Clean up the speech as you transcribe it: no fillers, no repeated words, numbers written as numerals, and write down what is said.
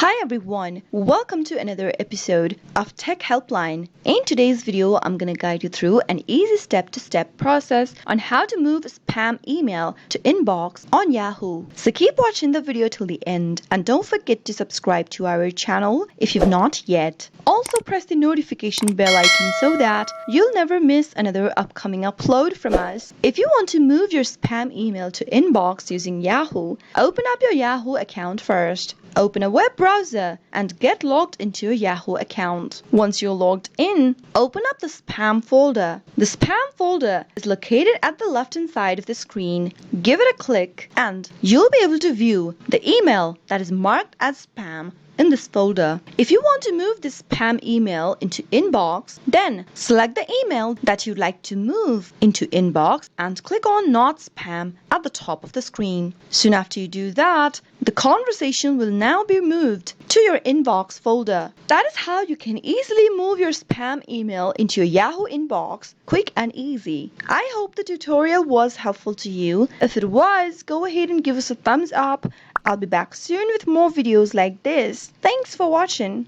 Hi everyone, welcome to another episode of Tech Helpline. In today's video, I'm going to guide you through an easy step-to-step process on how to move spam email to inbox on Yahoo. So keep watching the video till the end and don't forget to subscribe to our channel if you've not yet. Also press the notification bell icon so that you'll never miss another upcoming upload from us. If you want to move your spam email to inbox using Yahoo, open up your Yahoo account first. Open a web browser and get logged into your Yahoo account. Once you're logged in, open up the spam folder. The spam folder is located at the left-hand side of the screen. Give it a click and you'll be able to view the email that is marked as spam in this folder. If you want to move this spam email into inbox, then select the email that you'd like to move into inbox and click on Not Spam at the top of the screen. Soon after you do that, the conversation will now be moved to your inbox folder. That is how you can easily move your spam email into your Yahoo inbox, quick and easy. I hope the tutorial was helpful to you. If it was, go ahead and give us a thumbs up. I'll be back soon with more videos like this. Thanks for watching.